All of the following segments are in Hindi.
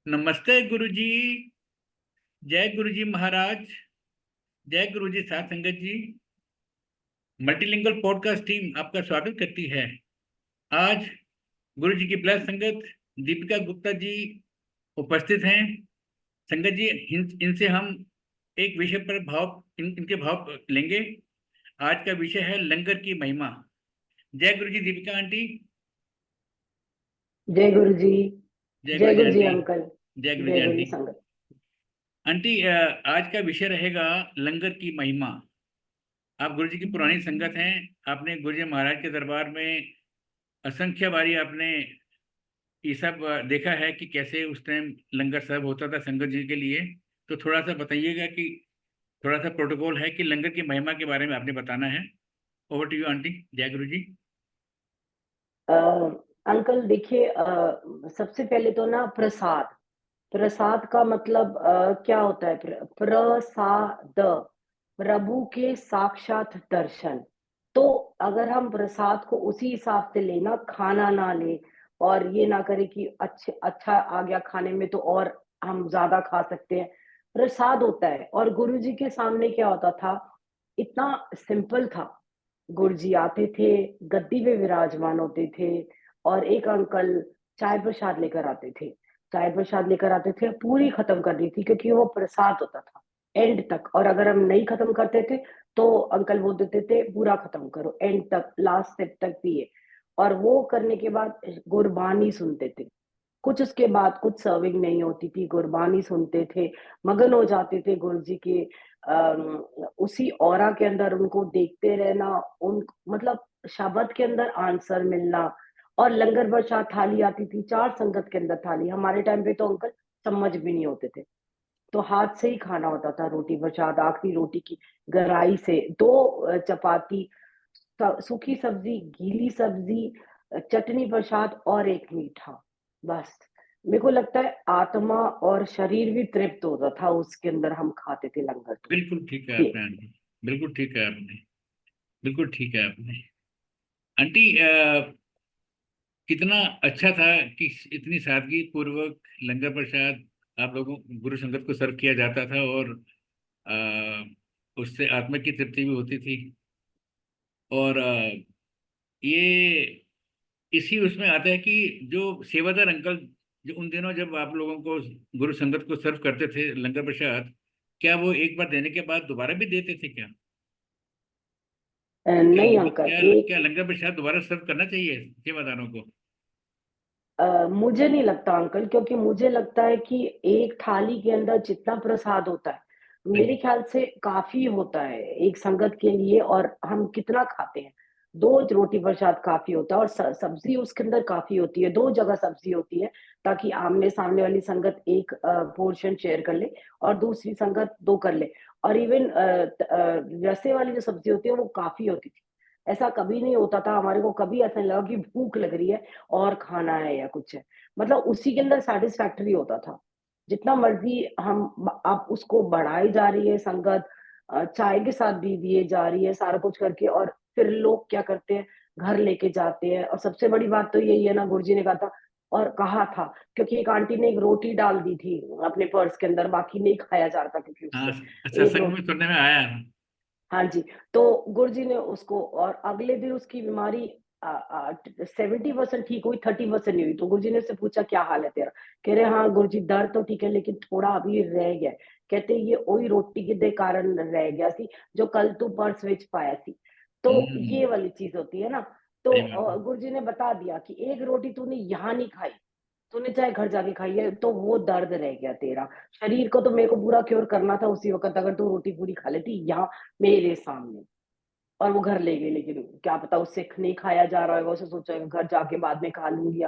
नमस्ते गुरुजी। जय गुरुजी महाराज। जय गुरुजी साथ संगत जी। मल्टीलिंगुअल पॉडकास्ट टीम आपका स्वागत करती है। आज गुरुजी की प्लस संगत दीपिका गुप्ता जी उपस्थित हैं। संगत जी, इनसे हम एक विषय पर इनके भाव लेंगे। आज का विषय है लंगर की महिमा। जय गुरुजी दीपिका आंटी। जय गुरु जी। जय जय गुरुजी गुरु जी आंटी। अंकल। जय गुरुजी जय गुरु जी आंटी। संगत। आंटी, आज का विषय रहेगा लंगर की महिमा। आप गुरुजी की पुरानी संगत हैं। आपने गुरुजी महाराज के दरबार में असंख्य बारी आपने ये सब देखा है कि कैसे उस टाइम लंगर सर्व होता था संगत जी के लिए। तो थोड़ा सा बताइएगा कि थोड़ा सा प्रोटोकॉल है कि लंगर की महिमा के बारे में आपने बताना है। Over to you aunty. जय गुरु जी। अ, अंकल देखिए, सबसे पहले तो ना प्रसाद। प्रसाद का मतलब क्या होता है? प्रसाद, प्रभु के साक्षात दर्शन। तो अगर हम प्रसाद को उसी हिसाब से लेना, खाना ना ले और ये ना करें कि अच्छा आ गया खाने में तो और हम ज्यादा खा सकते हैं। प्रसाद होता है। और गुरु जी के सामने क्या होता था? इतना सिंपल था। गुरुजी आते थे, गद्दी पे विराजमान होते थे और एक अंकल चाय प्रसाद लेकर आते थे। चाय प्रसाद लेकर आते थे, पूरी खत्म कर दी थी क्योंकि वो प्रसाद होता था एंड तक। और अगर हम नहीं खत्म करते थे तो अंकल बोल देते थे पूरा खत्म करो, एंड तक, लास्ट स्टेप तक पिए। और वो करने के बाद गुरबानी सुनते थे। कुछ उसके बाद कुछ सर्विंग नहीं होती थी, गुरबानी सुनते थे, मगन हो जाते थे गुरु जी के उसी ऑरा के अंदर, उनको देखते रहना, उन मतलब शब्द के अंदर आंसर मिलना। और लंगर प्रसाद थाली आती थी, 4 संगत के अंदर थाली। हमारे टाइम पे तो अंकल चम्मच भी नहीं होते थे, तो हाथ से ही खाना होता था। रोटी प्रसाद, आखिरी रोटी की गहराई से 2 चपाती, सूखी सब्जी, गीली सब्जी, चटनी प्रसाद और एक मीठा। बस। मेरे को लगता है आत्मा और शरीर भी तृप्त होता था उसके अंदर, हम खाते थे लंगर तो। बिल्कुल ठीक है ये आपने आंटी। बिल्कुल ठीक है आपने। बिल्कुल ठीक है आपने। आंटी, कितना अच्छा था कि इतनी सादगी पूर्वक लंगर प्रसाद आप लोगों गुरु संगत को सर्व किया जाता था। और उससे आत्मा की तृप्ति भी होती थी। और ये इसी उसमें आता है कि जो सेवादार अंकल जो उन दिनों जब आप लोगों को गुरु संगत को सर्व करते थे लंगर प्रसाद, क्या वो एक बार देने के बाद दोबारा भी देते थे क्या? क्या नहीं लंगर अंकल, क्या एक क्या लंगर प्रसाद दोबारा सर्व करना चाहिए सेवादारों को? मुझे नहीं लगता अंकल, क्योंकि मुझे लगता है कि एक थाली के अंदर जितना प्रसाद होता है, हाँ मेरे जी। ख्याल से काफी होता है एक संगत के लिए। और हम कितना खाते हैं? 2 रोटी प्रसाद काफी होता है। और सब्जी उसके अंदर काफी होती है, 2 जगह सब्जी होती है, ताकि आमने सामने वाली संगत एक पोर्शन शेयर कर ले और दूसरी संगत 2 कर ले। और इवन रसे वाली जो सब्जी होती है वो काफी होती थी। ऐसा कभी नहीं होता था हमारे को, कभी ऐसा नहीं लगा कि भूख लग रही है और खाना है या कुछ है। मतलब उसी के अंदर सैटिस्फैक्टरी होता था। जितना मर्जी हम आप उसको बढ़ाई जा रही है संगत, चाय के साथ भी दिए जा रही है सारा कुछ करके। और फिर लोग क्या करते हैं? घर लेके जाते हैं। और सबसे बड़ी बात तो यही है ना, गुरुजी ने कहा था और कहा था, क्योंकि एक आंटी ने एक रोटी डाल दी थी अपने पर्स के अंदर, बाकी नहीं खाया जा रहा था क्योंकि हाँ, उससे एक सत्संग में रोटी। सुनने में आया है। हाँ जी। तो गुरुजी ने उसको, और अगले दिन उसकी बीमारी 70% ठीक हुई, 30% नहीं हुई। तो गुरुजी ने उससे पूछा क्या हाल है तेरा? कह रहे हाँ गुरुजी, दर्द तो ठीक है लेकिन थोड़ा अभी रह गया है। कहते ये वही रोटी के दे कारण रह गया सी, जो कल तू पर्स विच पाया सी। तो हम्म। ये वाली चीज होती है ना। तो सही बात है। गुरुजी ने बता दिया कि एक रोटी तूने यहाँ नहीं खाई, तूने चाहे घर जाके खाई है, तो वो दर्द रह गया तेरा। शरीर को तो मेरे को पूरा क्योर करना था उसी वक्त, अगर तू रोटी पूरी खा लेती यहाँ मेरे सामने। और वो घर ले गई, लेकिन क्या पता उससे नहीं खाया जा रहा होगा, उसे सोचा घर जाके बाद में खा लूंगी,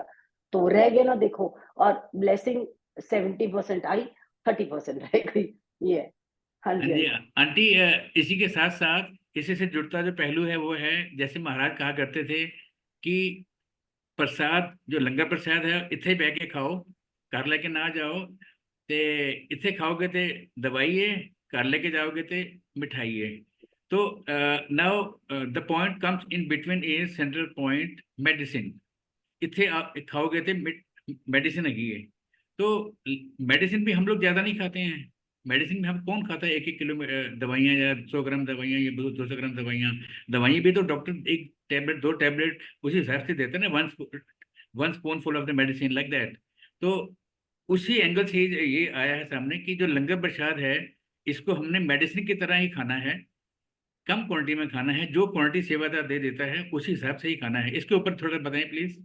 तो वो रह गया ना देखो। और ब्लेसिंग 70% आई, 30% रह गई। ये है। हाँ हाँ जी जी अंकल। आंटी, इसी के साथ साथ इसी से जुड़ता जो पहलू है वो है, जैसे महाराज कहा करते थे कि प्रसाद जो लंगर प्रसाद है इथे बह के खाओ, घर लेके ना जाओ। ते इथे खाओगे ते दवाइए, घर लेके जाओगे ते मिठाइए। तो now the point comes in between is central point medicine. इथे आप खाओगे ते मेडिसिन हैगी है। तो मेडिसिन भी हम लोग ज्यादा नहीं खाते हैं। मेडिसिन में हम कौन खाता है 1-1 किलो दवाइयाँ, या 100 ग्राम दवाइयाँ, या 200 ग्राम दवाइयाँ। दवाइयाँ भी तो डॉक्टर एक टेबलेट, 2 टेबलेट उसी हिसाब से देते हैं ना, one spoon full of the medicine, like that. तो उसी एंगल से ये आया है सामने कि जो लंगर प्रसाद है, इसको हमने मेडिसिन की तरह ही खाना है, कम क्वांटिटी में खाना है। जो क्वांटिटी सेवादार दे देता है उसी हिसाब से ही खाना है। इसके ऊपर थोड़ा बताएं प्लीज।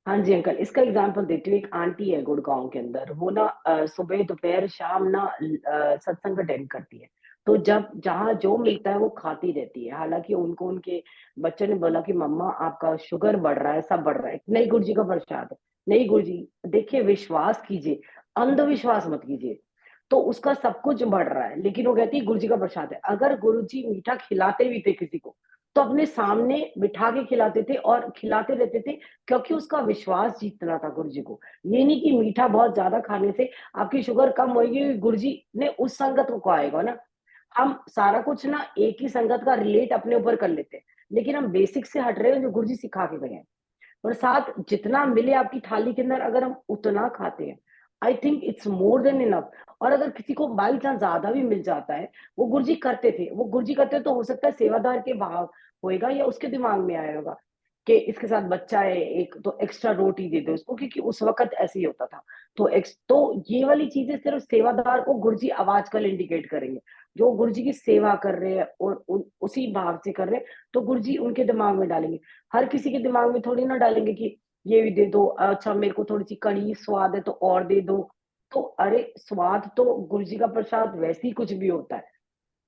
हाँ जी अंकल, इसका एग्जांपल देती हूँ। एक आंटी है गुड़गांव के अंदर, वो ना सुबह दोपहर शाम ना सत्संग अटेंड करती है। तो जब जहाँ जो मिलता है वो खाती रहती है। हालांकि उनको उनके बच्चे ने बोला कि मम्मा आपका शुगर बढ़ रहा है, सब बढ़ रहा है। नहीं गुरु जी का प्रसाद है। नहीं गुरु जी, देखिए विश्वास कीजिए, अंधविश्वास मत कीजिए। तो उसका सब कुछ बढ़ रहा है, लेकिन वो कहती है गुरु जी का प्रसाद है। अगर गुरु जी मीठा खिलाते भी थे किसी को, तो अपने सामने बिठा के खिलाते थे और खिलाते रहते थे, क्योंकि उसका विश्वास जीतना था गुरु जी को। ये नहीं कि मीठा बहुत ज्यादा खाने से आपकी शुगर कम होगी, गुरु जी ने उस संगत को आएगा ना। हम सारा कुछ ना एक ही संगत का रिलेट अपने ऊपर कर लेते हैं, लेकिन हम बेसिक से हट रहे हैं जो गुरु जी सिखा के गए हैं। प्रसाद जितना मिले आपकी थाली के अंदर, अगर हम उतना खाते हैं, I think it's more than enough. और अगर किसी को बाई चांस ज्यादा भी मिल जाता है, वो गुरुजी करते थे, वो गुरुजी करते तो हो सकता है सेवादार के भाव होएगा या उसके दिमाग में आया होगा कि इसके साथ बच्चा है एक, तो एक्स्ट्रा रोटी दे दो उसको, क्योंकि उस वक्त ऐसे ही होता था। तो ये वाली चीजें सिर्फ सेवादार को गुरुजी आवाज कल इंडिकेट करेंगे। जो गुरुजी की सेवा कर रहे हैं और उसी भाव से कर रहे हैं, तो गुरुजी उनके दिमाग में डालेंगे। हर किसी के दिमाग में थोड़ी ना डालेंगे कि ये भी दे दो, अच्छा मेरे को थोड़ी सी कड़ी स्वाद है तो और दे दो। तो अरे स्वाद तो गुरु जी का प्रसाद वैसे ही कुछ भी होता है,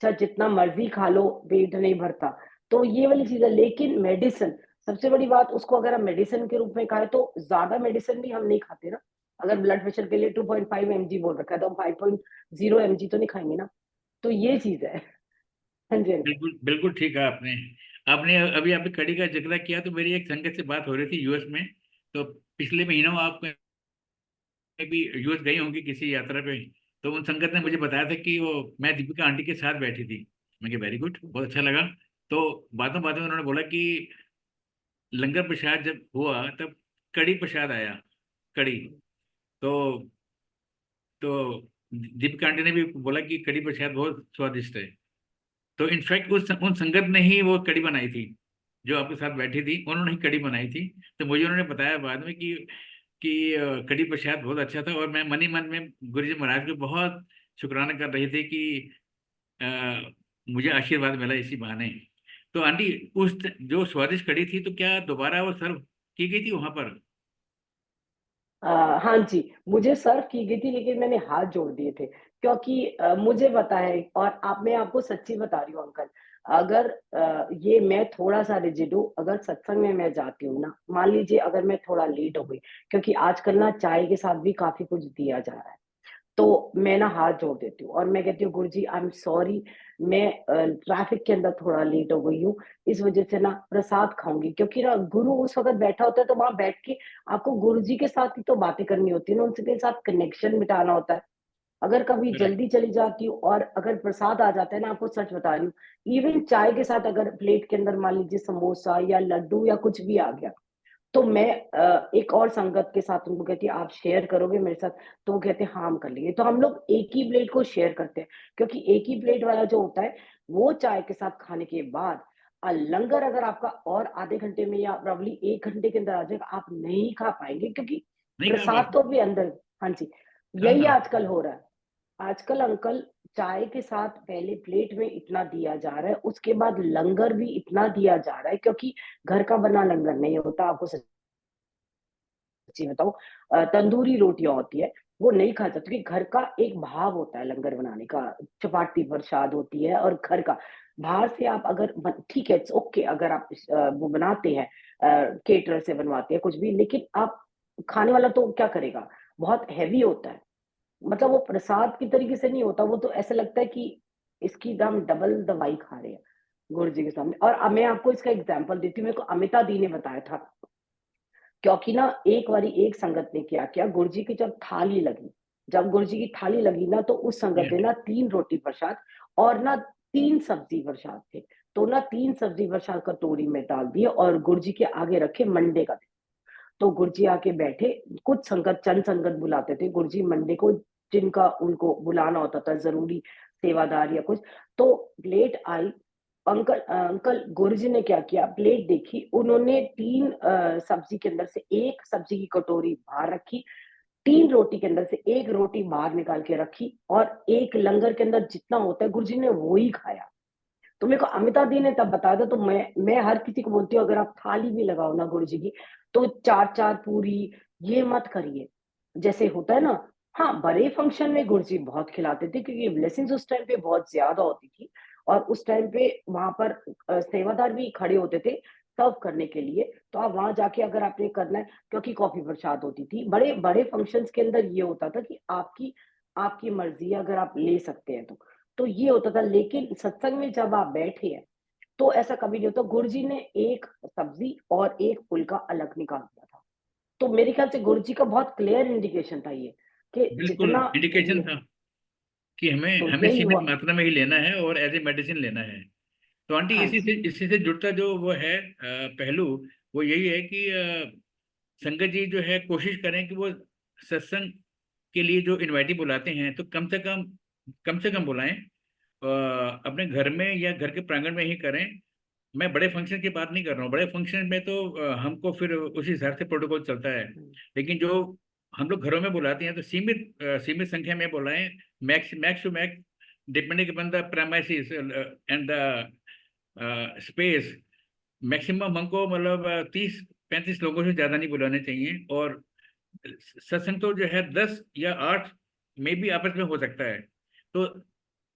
चाहे जितना मर्जी खा लो पेट नहीं भरता। तो ये वाली चीज है। लेकिन मेडिसिन, सबसे बड़ी बात, उसको अगर हम मेडिसिन के रूप में खाए तो ज्यादा मेडिसिन भी हम नहीं खाते ना। अगर ब्लड प्रेशर के लिए 2.5 mg बोल रखा है, तो हम 5.0 mg तो नहीं खाएंगे ना। तो ये चीज है। हाँ जी अंकल। बिल्कुल बिल्कुल ठीक है आपने। आपने अभी आपने कड़ी का जिक्र किया, तो मेरी एक संगत से बात हो रही थी यूएस में। तो पिछले महीनों आप भी यूएस गई होंगी किसी यात्रा पे। तो उन संगत ने मुझे बताया था कि वो मैं दीपिका आंटी के साथ बैठी थी। मैं कहा वेरी गुड, बहुत अच्छा लगा। तो बातों बातों में उन्होंने बोला कि लंगर प्रसाद जब हुआ तब कड़ी प्रसाद आया, कड़ी। तो तो दीपिका आंटी ने भी बोला कि कड़ी प्रसाद बहुत स्वादिष्ट है। तो इनफैक्ट उन संगत ने ही वो कड़ी बनाई थी, जो आपके साथ बैठी थी उन्होंने ही कड़ी बनाई थी। तो मुझे उन्होंने बताया बाद में कि कड़ी प्रसाद बहुत अच्छा था, और मैं मन ही मन में गुरु जी महाराज को बहुत शुक्राना कर रही थी कि अ, मुझे आशीर्वाद मिला इसी बहाने। तो आंटी, जो स्वादिष्ट कड़ी थी, तो क्या दोबारा वो सर्व की गई थी वहां पर? हाँ जी, मुझे सर्व की गई थी, लेकिन मैंने हाथ जोड़ दिए थे, क्योंकि मुझे पता है। और मैं आपको सच्ची बता रही हूँ अंकल, अगर ये मैं थोड़ा सा रिजिड हूँ। अगर सत्संग में मैं जाती हूँ ना, मान लीजिए अगर मैं थोड़ा लेट हो गई, क्योंकि आजकल ना चाय के साथ भी काफी कुछ दिया जा रहा है, तो मैं ना हाथ जोड़ देती हूँ और मैं कहती हूँ गुरु जी आई एम सॉरी, मैं ट्रैफिक के अंदर थोड़ा लेट हो गई हूँ, इस वजह से ना प्रसाद खाऊंगी। क्योंकि ना गुरु उस वक्त बैठा होता है, तो वहां बैठ के आपको गुरु जी के साथ ही तो बातें करनी होती है ना, उनके साथ कनेक्शन बिठाना होता है। अगर कभी करेक्ट। जल्दी चली जाती हूँ और अगर प्रसाद आ जाता है ना, आपको सच बता रही हूँ, इवन चाय के साथ अगर प्लेट के अंदर मान लीजिए समोसा या लड्डू या कुछ भी आ गया, तो मैं एक और संगत के साथ उनको कहती है आप शेयर करोगे मेरे साथ? तो वो कहते हैं हाँ हम कर लेंगे। तो हम लोग एक ही प्लेट को शेयर करते हैं, क्योंकि एक ही प्लेट वाला जो होता है, वो चाय के साथ खाने के बाद लंगर अगर आपका और आधे घंटे में या प्रॉब्ली 1 घंटे के अंदर आ जाएगा, आप नहीं खा पाएंगे, क्योंकि नहीं खा प्रसाद पाते। तो भी अंदर। हाँ जी, हाँ यही हाँ। आजकल हो रहा है। आजकल अंकल चाय के साथ पहले प्लेट में इतना दिया जा रहा है, उसके बाद लंगर भी इतना दिया जा रहा है, क्योंकि घर का बना लंगर नहीं होता। आपको सच्ची बताऊं, तंदूरी रोटियां होती है, वो नहीं खा सकते, क्योंकि घर का एक भाव होता है लंगर बनाने का। चपाती प्रसाद होती है और घर का। बाहर से आप अगर ठीक है, इट्स ओके अगर आप वो बनाते हैं, केटर से बनवाते हैं कुछ भी, लेकिन आप खाने वाला तो क्या करेगा, बहुत हैवी होता है। मतलब वो प्रसाद की तरीके से नहीं होता, वो तो ऐसा लगता है कि इसकी हम डबल दवाई खा रहे हैं गुरु जी के सामने। और अब मैं आपको इसका एग्जाम्पल देती हूँ, मेरे को अमिता दी ने बताया था। क्योंकि ना एक बारी एक संगत ने क्या किया, गुरुजी की जब थाली लगी, जब गुरुजी की थाली लगी ना, तो उस संगत ने ना 3 रोटी प्रसाद और ना 3 सब्जी प्रसाद थे, तो ना 3 सब्जी प्रसाद कटोरी में डाल दिए और गुरुजी के आगे रखे मंडे का दिन। तो गुरुजी आके बैठे, कुछ संगत, चंद संगत बुलाते थे गुरुजी मंडे को, जिनका उनको बुलाना होता था जरूरी सेवादार या कुछ। तो प्लेट आई, अंकल गुरुजी ने क्या किया, प्लेट देखी, उन्होंने 3 सब्जी के अंदर से 1 सब्जी की कटोरी बाहर रखी, 3 रोटी के अंदर से 1 रोटी बाहर निकाल के रखी, और 1 लंगर के अंदर जितना होता है गुरुजी ने वो ही खाया। तो मेरे को अमिता दी ने तब बताया था, तो मैं हर किसी को बोलती हूँ, अगर आप थाली भी लगाओ ना गुरु जी की, तो 4-4 पूरी ये मत करिए। जैसे होता है ना, हाँ, बड़े फंक्शन में गुरु जी बहुत खिलाते थे, क्योंकि ब्लेसिंग्स उस टाइम पे बहुत ज्यादा होती थी, और उस टाइम पे वहां पर सेवादार भी खड़े होते थे सर्व करने के लिए। तो आप वहां जाके अगर आपने करना है, क्योंकि कॉफी प्रसाद होती थी, बड़े बड़े फंक्शंस के अंदर ये होता था कि आपकी आपकी मर्जी है, अगर आप ले सकते हैं तो ये होता था। लेकिन सत्संग में जब आप बैठे हैं, तो ऐसा कभी नहीं होता। गुरुजी ने 1 सब्जी और 1 फुल्का अलग निकाल दिया था। तो मेरे ख्याल से गुरुजी का बहुत क्लियर इंडिकेशन था ये, कि बिल्कुल जितना इंडिकेशन ये, था कि हमें तो हमें यही सीमित हुआ। मात्रा में ही लेना है और एज ए मेडिसिन लेना है। तो आंटी हाँ जी। इसी से जुड़ता जो वो है पहलू, वो यही है कि संगत जी जो है कोशिश करें कि वो सत्संग के लिए जो इनवाइटी बुलाते हैं तो कम से कम बुलाएं, अपने घर में या घर के प्रांगण में ही करें। मैं बड़े फंक्शन की बात नहीं कर रहा हूँ, बड़े फंक्शन में तो हमको फिर उसी हिसाब से प्रोटोकॉल चलता है। हुँ। लेकिन जो हम लोग घरों में बुलाते हैं तो सीमित संख्या में बुलाएं, max max to max, depending upon the premises and the space. Maximum हमको मतलब 30-35 लोगों से ज़्यादा नहीं बुलाने चाहिए। और सत्संग तो जो है 10 या 8 में भी आपस में हो सकता है। तो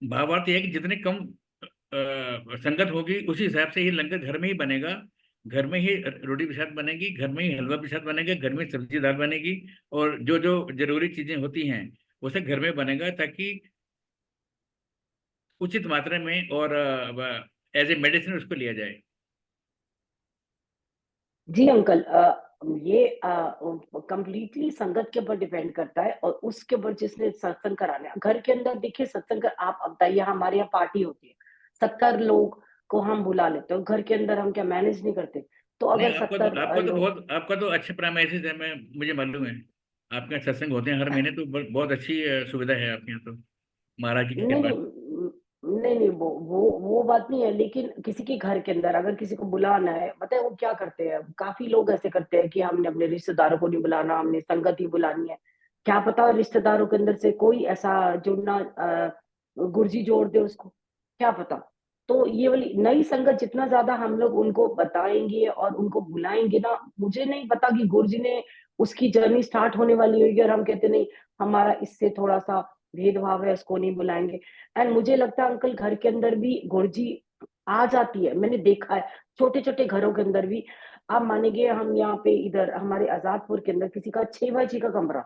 भावार्थ ये है कि जितने कम संगत होगी उसी हिसाब से ही लंगर घर में ही बनेगा। घर में ही रोटी प्रसाद बनेगी, घर में ही हलवा प्रसाद बनेगा, घर में सब्जी दाल बनेगी, और जो जो जरूरी चीजें होती हैं वो सब घर में बनेगा, ताकि उचित मात्रा में और एज ए मेडिसिन उसको लिया जाए। जी अंकल, ये कंप्लीटली संगत के ऊपर डिपेंड करता है, और उसके ऊपर जिसने सत्संग कराना है। घर के अंदर देखिए सत्संग कर, आप अब बताइए, हमारे यहाँ पार्टी होती है, 70 लोग को हम बुला लेते हैं, घर के अंदर हम क्या मैनेज नहीं करते? तो नहीं, अगर 70 लोग, आपका तो अच्छे प्रेमाइसिस है, मैं मुझे मालूम है। आपके यहाँ सत्संग होते हैं हर महीने, तो बहुत अच्छी सुविधा है आपके यहाँ तो, महाराज की नहीं, कृपा। नहीं, नहीं, वो बात नहीं है, लेकिन किसी के घर के अंदर अगर किसी को बुलाना है, पता है वो क्या करते हैं? काफ़ी लोग ऐसे करते हैं कि हमने अपने रिश्तेदारों को नहीं बुलाना, हमने संगत ही बुलानी है। क्या पता रिश्तेदारों के अंदर से कोई ऐसा जुड़ना, गुर्जी जोड़ दे उसको, क्या पता? तो ये वाली नई संगत जितना ज़्यादा हम लोग उनको बताएँगे और उनको बुलाएँगे ना, मुझे नहीं पता कि गुरुजी ने उसकी जर्नी स्टार्ट होने वाली होगी और हम कहते नहीं, हमारा इससे थोड़ा-सा भेदभाव है, इसको नहीं बुलाएँगे। एंड मुझे लगता है अंकल घर के अंदर भी गुरुजी आ जाती है, मैंने देखा है, छोटे-छोटे घरों के अंदर भी। आप मानेंगे, हम यहाँ पे इधर हमारे आज़ादपुर के अंदर किसी का 6 बाय 6 का कमरा,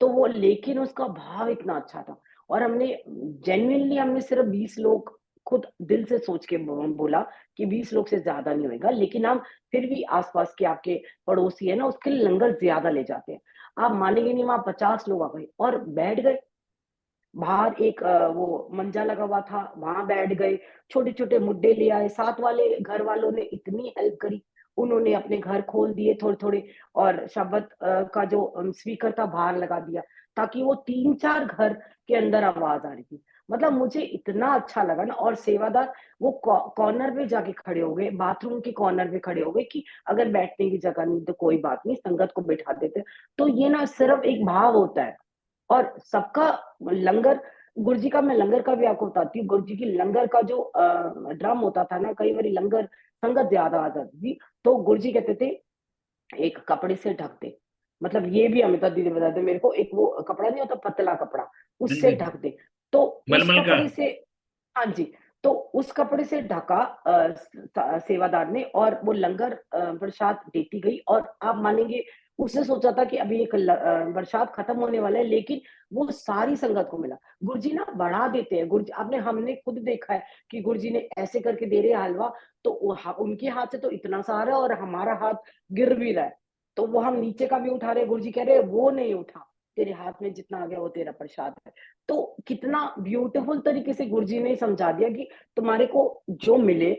तो वो लेकिन उसका भाव इतना अच्छा था, और हमने जेन्युइनली हमने सिर्फ 20 लोग, खुद दिल से सोच के बोला कि 20 लोग से ज्यादा नहीं होएगा, लेकिन हम फिर भी आसपास के आपके पड़ोसी है ना, उसके लिए लंगर ज्यादा ले जाते हैं। आप मानेंगे नहीं, वहां 50 लोग आ गए और बैठ गए। बाहर एक वो मंजा लगा हुआ था, वहां बैठ गए। छोटे छोटे मुड्डे ले आए, साथ वाले घर वालों ने इतनी हेल्प करी, उन्होंने अपने घर खोल दिए थोड़े थोड़े, और शब्द का जो स्पीकर था बाहर लगा दिया, ताकि वो 3-4 घर के अंदर आवाज आ रही थी। मतलब मुझे इतना अच्छा लगा ना, और सेवादार वो कॉर्नर पे जाके खड़े हो गए, बाथरूम के कॉर्नर पे खड़े हो गए कि अगर बैठने की जगह नहीं तो कोई बात नहीं, संगत को बैठा देते। तो ये ना सिर्फ एक भाव होता है, और सबका लंगर, गुरुजी का, मैं लंगर का भी आपको बताती हूँ। गुरुजी की लंगर का जो ड्रम होता था ना, कई बार लंगर संगत ज्यादा आ जाती थी, तो गुरुजी कहते थे एक कपड़े से ढक दे। मतलब ये भी अमिता दीदी बताते मेरे को, एक वो कपड़ा नहीं होता पतला कपड़ा, हाँ उससे जी, ढक दे। तो उस मलमल का। कपड़े से, हाँ जी, तो उस कपड़े से ढका सेवादार ने, और वो लंगर प्रसाद देती गई। और आप मानेंगे, उसने सोचा था कि अभी एक प्रसाद खत्म होने वाला है, लेकिन वो सारी संगत को मिला। गुरुजी ना बढ़ा देते हैं, गुरुजी आपने, हमने खुद देखा है कि गुरुजी ने ऐसे करके दे रहे हैं हलवा, तो उनके हाथ से तो इतना सा आ रहा है और हमारा हाथ गिर भी रहा है। तो वो हम नीचे का भी उठा रहे हैं, गुरुजी कह रहे हैं वो नहीं उठा, तेरे हाथ में जितना आ गया वो तेरा प्रसाद है। तो कितना ब्यूटीफुल तरीके से गुरुजी ने समझा दिया कि तुम्हारे को जो मिले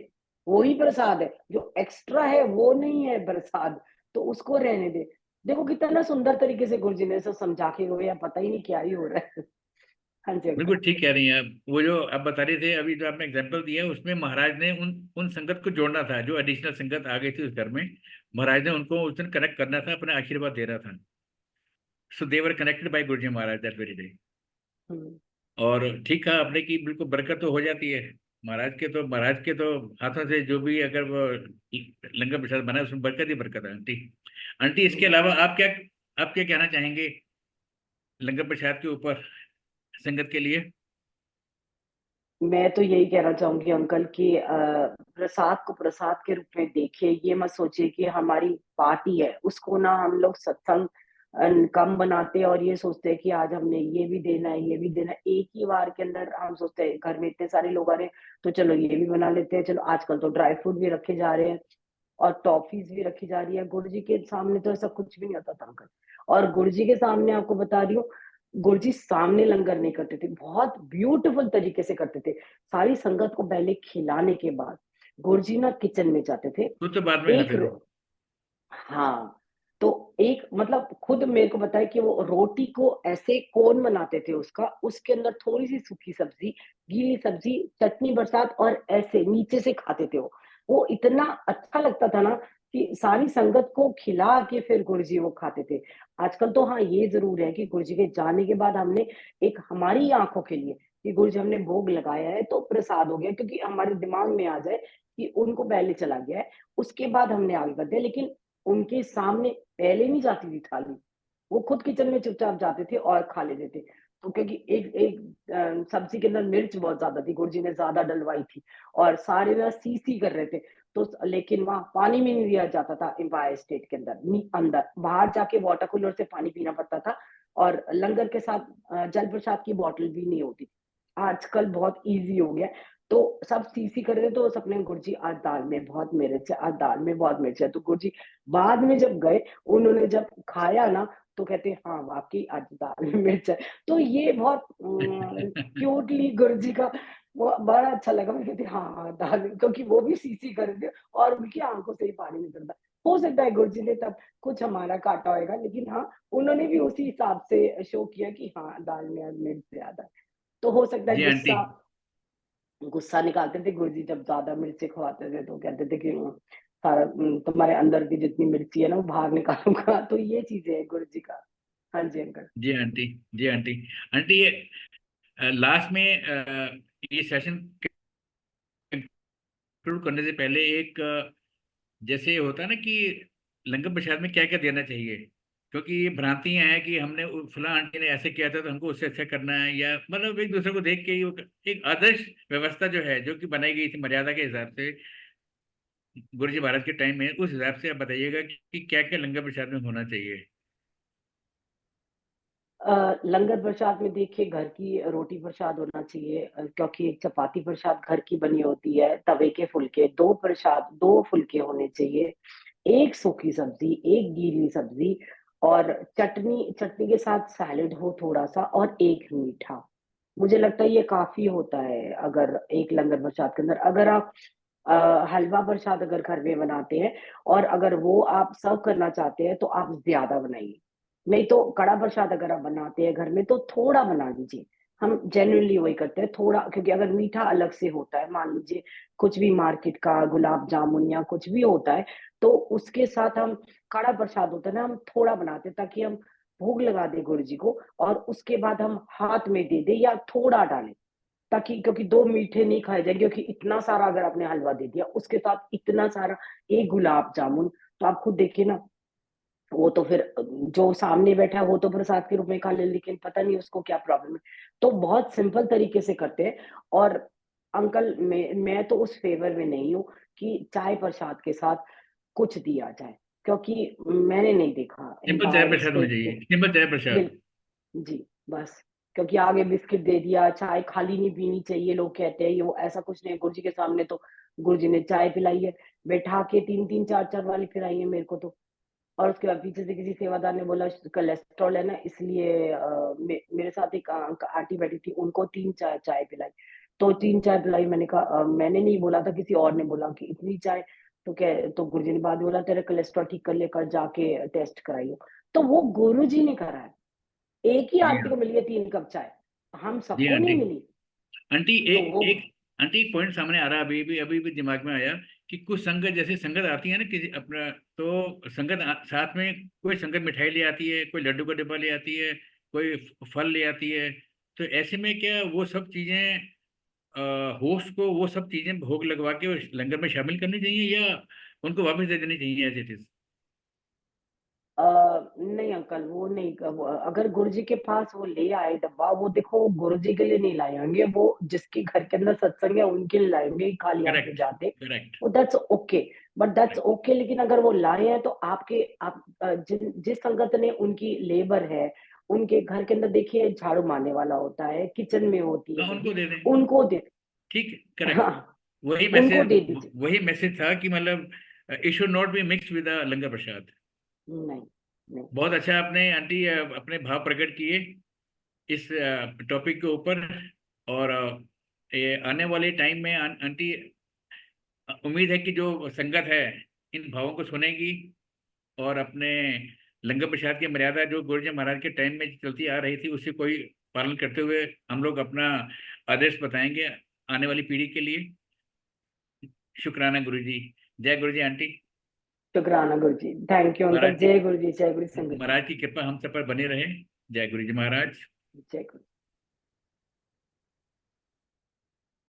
वो ही प्रसाद है, जो एक्स्ट्रा है वो नहीं है प्रसाद। तो उसको रहने दे। देखो कितना सुंदर तरीके से गुरुजी ने सब समझा के गए, या पता ही नहीं क्या ही हो रहा है। हाँ जी अंकल। बिल्कुल ठीक कह रही हैं आप। वो जो आप बता रहे थे अभी, जो आपने एग्जाम्पल दिया उसमें महाराज ने उन उन संगत को जोड़ना था, जो एडिशनल संगत आ गई थी उस घर में। महाराज ने उनको उस दिन कनेक्ट करना था, अपना आशीर्वाद दे रहा था। So they were connected by Guruji Maharaj that very day. हुँ, और ठीक कहा आपने कि बिल्कुल बरकत तो हो जाती है। महाराज के तो हाथों से जो भी अगर वो लंगर प्रसाद बना है, उसमें बरकत ही बरकत है आंटी। आंटी, इसके हुँ। अलावा आप क्या कहना चाहेंगे लंगर प्रसाद के ऊपर, संगत के लिए? मैं तो यही कहना चाहूँगी अंकल कि प्रसाद को प्रसाद के रूप में देखिए, ये मत सोचिए कि हमारी पार्टी है, उसको ना हम लोग सत्संग कम बनाते हैं और ये सोचते हैं कि आज हमने ये भी देना है, ये भी देना है। एक ही बार के अंदर हम सोचते हैं घर में इतने सारे लोग आ रहे हैं, तो चलो ये भी बना लेते हैं, चलो आजकल तो ड्राई फ्रूट भी रखे जा रहे हैं और टॉफ़ीज़ भी रखी जा रही है। गुरु जी के सामने तो ऐसा कुछ भी नहीं होता था अंकल। और गुरु जी के सामने आपको बता रही हूँ, गुरुजी सामने लंगर नहीं करते थे, बहुत ब्यूटीफुल तरीके से करते थे। सारी संगत को पहले खिलाने के बाद, गुरुजी ना किचन में जाते थे। वो तो बाद में एक खाते थे। रो हाँ, तो एक मतलब खुद मेरे को पता है कि वो रोटी को ऐसे कोन बनाते थे उसका, उसके अंदर थोड़ी-सी सूखी सब्ज़ी, गीली सब्ज़ी, चटनी बरसात और ऐसे नीचे से खाते थे वो। वो इतना अच्छा लगता था ना कि सारी संगत को खिला के फिर गुरुजी वो खाते थे। आजकल तो हाँ, ये ज़रूर है कि गुरुजी के जाने के बाद हमने एक हमारी आँखों के लिए कि गुरुजी हमने भोग लगाया है तो प्रसाद हो गया, क्योंकि हमारे दिमाग में आ जाए कि उनको पहले चला गया है, उसके बाद हमने आगे कर दिया। लेकिन उनके सामने पहले नहीं जाती थी थाली, वो खुद किचन में चुपचाप जाते थे और खा लेते थे। तो क्योंकि एक एक सब्ज़ी के अंदर मिर्च बहुत ज़्यादा थी, गुरुजी ने ज़्यादा डलवाई थी और सारे ना सी-सी कर रहे थे। तो लेकिन वहाँ पानी भी नहीं दिया जाता था एम्पायर स्टेट के अंदर, अंदर, बाहर जाके वाटर कूलर से पानी पीना पड़ता था और लंगर के साथ जल प्रसाद की बॉटल भी नहीं होती। आजकल बहुत ईज़ी हो गया है, तो सब सी-सी कर रहे थे तो सपने गुरुजी आज दाल में बहुत मिर्च है, आज दाल में बहुत मिर्च है। तो गुरुजी बाद में जब गए, उन्होंने जब खाया ना, तो कहते हैं, "हाँ, वाक़ई आज दाल में मिर्च है।" तो ये बहुत क्यूटली गुरुजी का वो बड़ा अच्छा लगा। मैं कहती हाँ, हाँ, दाल में, क्योंकि वो भी सी-सी कर रहे थे और उनकी आँखों से ही पानी निकल रहा। हो सकता है गुरुजी ने तब कुछ हमारा काटा होएगा, लेकिन हाँ, उन्होंने भी उसी हिसाब से शो किया कि हाँ, दाल में आज मिर्च ज़्यादा है। तो हो सकता है जी आंटी। गुस्सा गुस्सा निकालते थे गुरुजी जब ज़्यादा मिर्ची खवाते थे, तो कहते थे कि सारा तुम्हारे अंदर की जितनी मिर्ची है ना वो बाहर निकालूँगा। तो ये चीज़ें हैं गुरुजी का। हाँ जी अंकल। जी आंटी। जी आंटी। आंटी, ये लास्ट में ये सेशन कंक्लूड करने से पहले एक जैसे होता है ना कि लंगर प्रसाद में क्या क्या देना चाहिए, क्योंकि ये भ्रांतियां हैं कि हमने फला आंटी ने ऐसे किया था तो हमको उससे अच्छा करना है, या मतलब एक दूसरे को देख के ही एक आदर्श व्यवस्था जो है, जो कि बनाई गई थी मर्यादा के हिसाब से गुरु जी महाराज के टाइम में, उस हिसाब से आप बताइएगा कि क्या क्या लंगर प्रसाद में होना चाहिए। लंगर प्रसाद में देखिए घर की रोटी प्रसाद होना चाहिए, क्योंकि एक चपाती प्रसाद घर की बनी होती है, तवे के फुलके, 2 प्रसाद 2 फुलके होने चाहिए, 1 सूखी सब्ज़ी, 1 गीली सब्ज़ी और चटनी चटनी के साथ सैलेड हो थोड़ा-सा और 1 मीठा। मुझे लगता है ये काफ़ी होता है अगर एक लंगर प्रसाद के अंदर। अगर आप हलवा प्रसाद अगर घर में बनाते हैं और अगर वो आप सर्व करना चाहते हैं तो आप ज़्यादा बनाइए। नहीं तो कड़ा प्रसाद अगर आप बनाते हैं घर में तो थोड़ा बना लीजिए। हम जेन्युइनली वही करते हैं थोड़ा, क्योंकि अगर मीठा अलग से होता है, मान लीजिए कुछ भी मार्केट का गुलाब जामुन या कुछ भी होता है, तो उसके साथ हम कड़ा प्रसाद होता है ना, हम थोड़ा बनाते हैं ताकि हम भोग लगा दें गुरु जी को और उसके बाद हम हाथ में दे दें या थोड़ा डालें। ताकि, क्योंकि 2 मीठे नहीं खाए जाएँगे, क्योंकि इतना सारा अगर आपने हलवा दे दिया, उसके साथ इतना सारा 1 गुलाब जामुन, तो आप खुद देखिए ना, वो तो फिर जो सामने बैठा है वो तो प्रसाद के रूप में खा ले, लेकिन पता नहीं उसको क्या प्रॉब्लम है। तो बहुत सिंपल तरीके से करते हैं और अंकल मैं तो उस फ़ेवर में नहीं हूँ कि चाय प्रसाद के साथ कुछ दिया जाए, क्योंकि मैंने नहीं देखा सिंपल चाय एम्पायर प्रसाद होना स्टेट के। चाहिए, सिंपल चाय बिल प्रसाद। जी, बस। क्योंकि आगे बिस्किट दे दिया, चाय खाली नहीं पीनी चाहिए, लोग कहते हैं, ये वो ऐसा कुछ नहीं है। गुरुजी के सामने तो गुरुजी ने चाय पिलाई है, बैठा के 3-3 4-4 वाली पिलाई है मेरे को तो। और उसके बाद पीछे से किसी सेवादार ने बोला कोलेस्ट्रॉल है ना, इसलिए मेरे साथ एक आंटी बैठी थी, उनको 3 चाय चाय पिलाई। तो 3 चाय पिलाई, मैंने कहा मैंने नहीं बोला था, किसी और ने बोला कि इतनी चाय। तो गुरुजी ने बाद में बोला तेरा कोलेस्ट्रॉल ठीक कर लेकर जाके टेस्ट कराइयो। तो वो गुरुजी ने करा है। एक ही जी आंटी हाँ। को मिली है 3 कप चाय, हम जी सबको आंटी। नहीं मिली। आंटी तो एक वो एक आंटी एक पॉइंट सामने आ रहा है, अभी भी दिमाग में आया कि कुछ संगत, जैसे संगत आती है ना किसी अपना, तो संगत साथ में कोई संगत मिठाई ले आती है, कोई लड्डू का डिब्बा ले आती है, कोई फल ले आती है। तो ऐसे में क्या वो सब चीजें होस्ट को वो सब चीजें भोग लगवा के उस लंगर में शामिल करनी चाहिए, या उनको वापस दे देनी चाहिए एज इट इज? अ, नहीं अंकल, वो नहीं अगर गुरुजी के पास वो ले आए डब्बा, वो देखो गुरुजी के लिए नहीं लाए होंगे, वो जिसके घर के अंदर सत्संग है उनके लिए लाए होंगे, खाली हाथ नहीं करेक्ट। जाते। करेक्ट। वो that's okay, but that's okay, लेकिन अगर वो लाए हैं तो आप जिस संगत ने उनकी लेबर है, उनके घर के अंदर देखिए झाड़ू मारने वाला होता है, किचन में होती है हाँ, उनको लेडी, दे दें। उनको दे। ठीक है, करेक्ट। हाँ, वही उनको मैसेज, दे दीजिए। वही मैसेज था कि मतलब it should not be mix with langar prasad. नहीं, नहीं। बहुत अच्छा आपने आंटी अपने भाव प्रकट किए इस टॉपिक के ऊपर। और ये आने वाले टाइम में आंटी, उम्मीद है कि जो संगत है इन भावों को सुनेगी, और अपने लंगर प्रसाद की मर्यादा जो गुरु जी महाराज के टाइम में चलती आ रही थी उससे कोई पालन करते हुए हम लोग अपना आदेश बताएंगे आने वाली पीढ़ी के लिए। शुक्राना गुरु जी। जय गुरु जी आंटी। शुक्राना गुरु जी, थैंक यू अंकल। महाराज की जय गुरु जी, जय गुरु संगत जी। महाराज की कृपा हम सब पर बनी रहे। जय गुरु जी महाराज। जय गुरु।